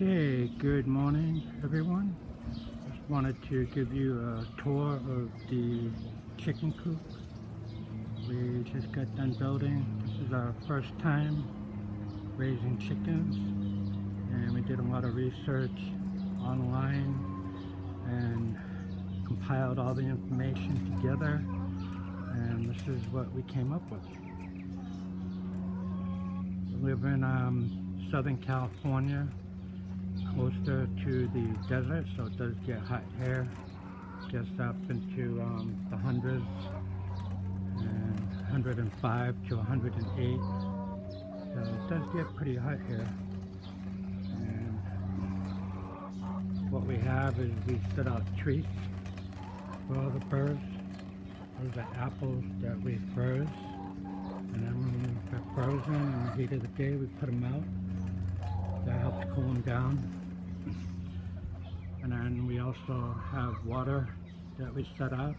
Okay, good morning everyone. Just wanted to give you a tour of the chicken coop. We just got done building. This is our first time raising chickens, and we did a lot of research online and compiled all the information together, and this is what we came up with. We live in Southern California, closer to the desert, so it does get hot here. Gets up into the hundreds, and 105 to 108. So it does get pretty hot here. And what we have is we set out treats for all the birds. Those are apples that we froze, and then when they're frozen in the heat of the day, we put them out. That helps cool them down. And then we also have water that we set out,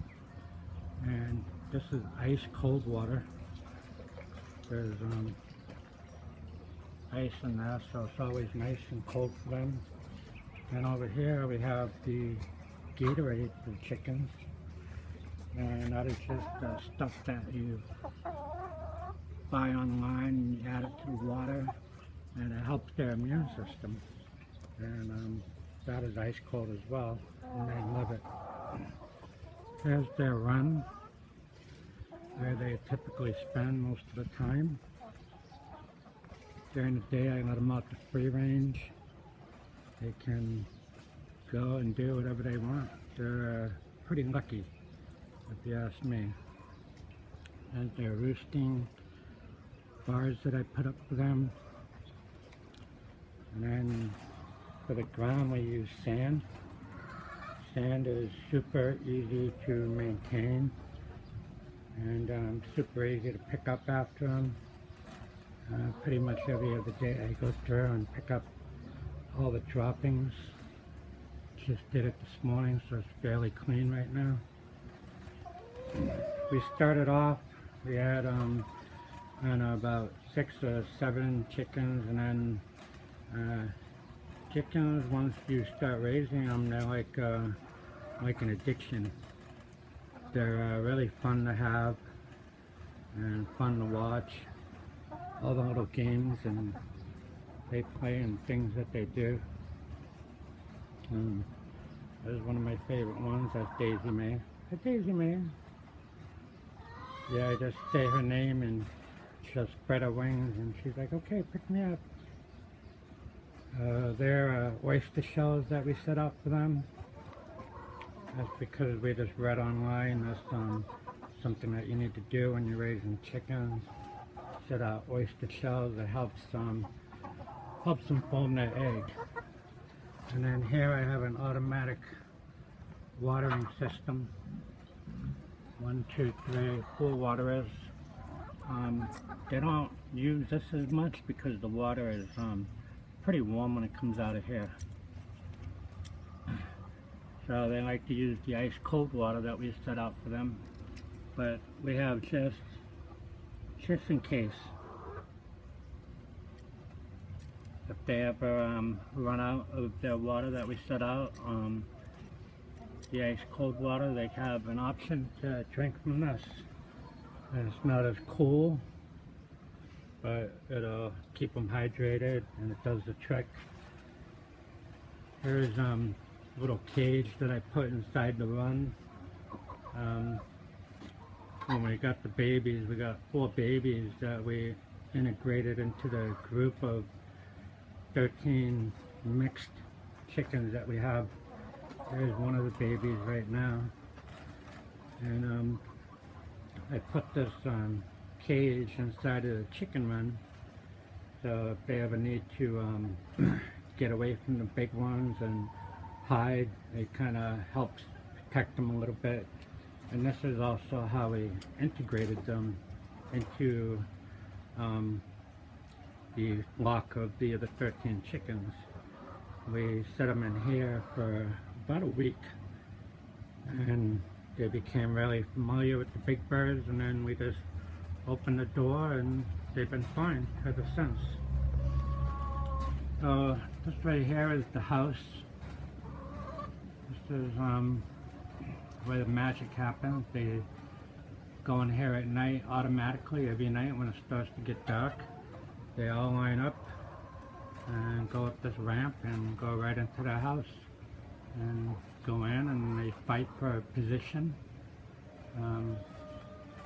and this is ice cold water. There's ice in there, so it's always nice and cold for them. And over here we have the Gatorade for chickens, and that is just stuff that you buy online and you add it to the water, and it helps their immune system. And that is ice cold as well, and they love it. Here's their run, where they typically spend most of the time. During the day, I let them out to free range. They can go and do whatever they want. They're pretty lucky, if you ask me. And they're roosting bars that I put up for them. And then for the ground we use sand. Sand is super easy to maintain and super easy to pick up after them. Pretty much every other day I go through and pick up all the droppings. Just did it this morning, so it's fairly clean right now. We started off, we had I don't know, about 6 or 7 chickens, and then chickens, once you start raising them, they're like an addiction. They're really fun to have and fun to watch. All the little games and they play and things that they do. This is one of my favorite ones. That's Daisy Mae. Hey, Daisy Mae. Yeah, I just say her name and she'll spread her wings and she's like, okay, pick me up. They're oyster shells that we set up for them. That's because we just read online. That's something that you need to do when you're raising chickens. Set out oyster shells. It helps them form their egg. And then here I have an automatic watering system. 1, 2, 3, 4 waterers. They don't use this as much because the water is pretty warm when it comes out of here. So they like to use the ice cold water that we set out for them. But we have just in case. If they ever run out of their water that we set out, the ice cold water, they have an option to drink from this. And it's not as cool, but it'll keep them hydrated and it does the trick. Here's a little cage that I put inside the run. When we got the babies, we got 4 babies that we integrated into the group of 13 mixed chickens that we have. There's one of the babies right now. And I put this cage inside of the chicken run, so if they ever need to get away from the big ones and hide, it kind of helps protect them a little bit. And this is also how we integrated them into the flock of the other 13 chickens. We set them in here for about a week, and they became really familiar with the big birds, and then we just opened the door and they've been fine ever since. So this right here is the house. This is where the magic happens. They go in here at night automatically every night when it starts to get dark. They all line up and go up this ramp and go right into the house and go in, and they fight for a position.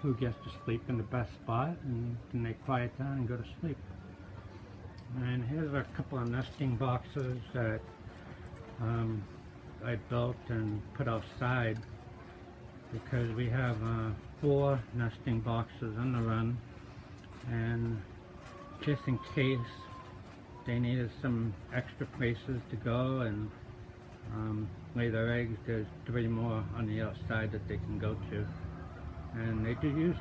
Who gets to sleep in the best spot, and then they quiet down and go to sleep. And here's a couple of nesting boxes that I built and put outside because we have 4 nesting boxes on the run, and just in case they needed some extra places to go and lay their eggs, there's 3 more on the outside that they can go to, and they do use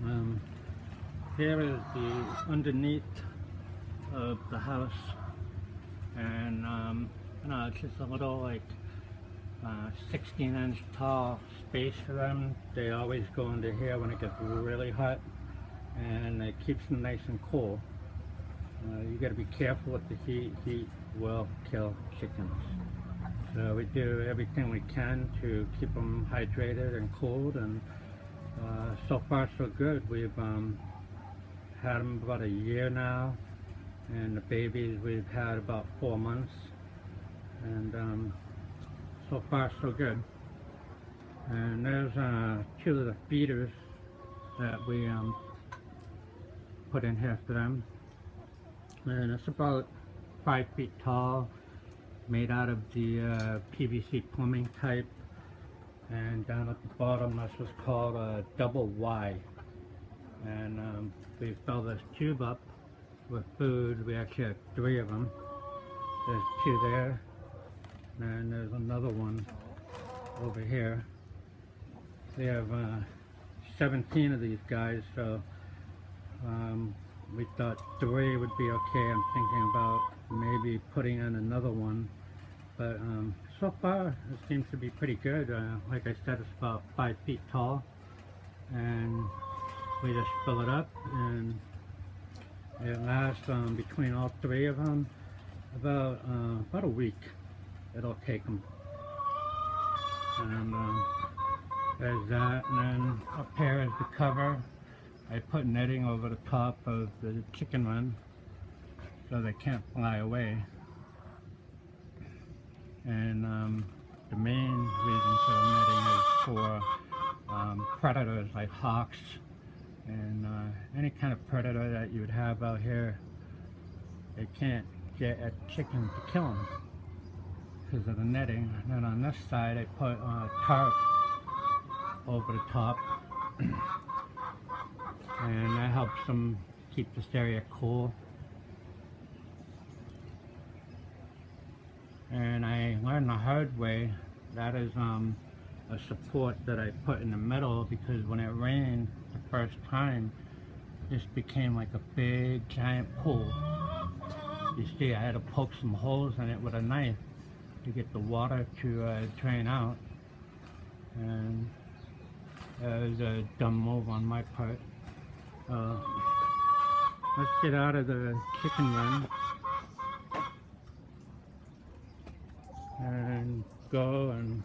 them. Here is the underneath of the house, and you know, it's just a little like 16-inch tall space for them. They always go into here when it gets really hot, and it keeps them nice and cool. You got to be careful with the heat. Heat will kill chickens. So we do everything we can to keep them hydrated and cooled, and so far so good. We've had them about a year now, and the babies we've had about 4 months, and so far so good. And there's 2 of the feeders that we put in here for them, and it's about 5 feet tall, made out of the PVC plumbing type, and down at the bottom that's what's called a double Y. And we fill this tube up with food. We actually have 3 of them. There's 2 there, and there's another one over here. We have 17 of these guys, so we thought 3 would be okay. I'm thinking about maybe putting in another one, but so far it seems to be pretty good. Like I said, it's about 5 feet tall, and we just fill it up, and it lasts between all 3 of them about a week. It'll take them. And there's that, and then up here is the cover. I put netting over the top of the chicken run so they can't fly away. And the main reason for the netting is for predators like hawks and any kind of predator that you would have out here. They can't get at chicken to kill them because of the netting. And then on this side I put a tarp over the top, and that helps them keep this area cool. And I learned the hard way, that is a support that I put in the middle, because when it rained the first time, this became like a big giant pool. You see, I had to poke some holes in it with a knife to get the water to drain out, and that was a dumb move on my part. Let's get out of the chicken run and go and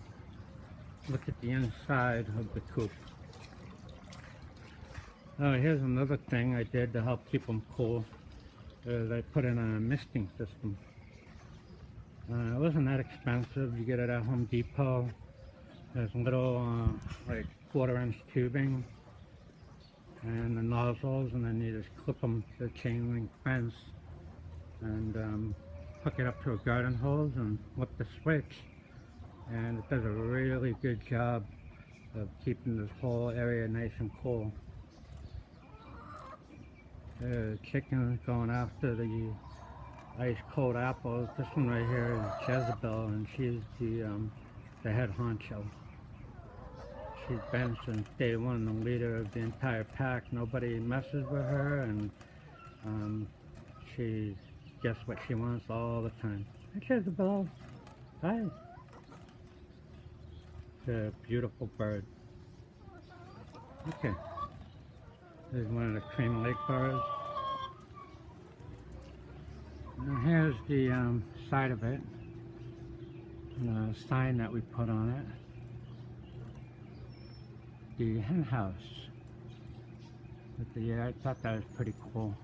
look at the inside of the coop. Oh, here's another thing I did to help keep them cool. I put in a misting system. It wasn't that expensive. You get it at Home Depot. There's little like 1/4-inch tubing and the nozzles, and then you just clip them to the chain link fence and hook it up to a garden hose and flip the switch, and it does a really good job of keeping this whole area nice and cool. The chicken is going after the ice cold apples. This one right here is Jezebel, and she's the head honcho. She's been since day one the leader of the entire pack. Nobody messes with her, and she gets what she wants all the time. Hi, Jezebel. Hi. It's a beautiful bird. Okay. There's one of the cream lake bars. And here's the side of it, and the sign that we put on it. The hen house. I thought that was pretty cool.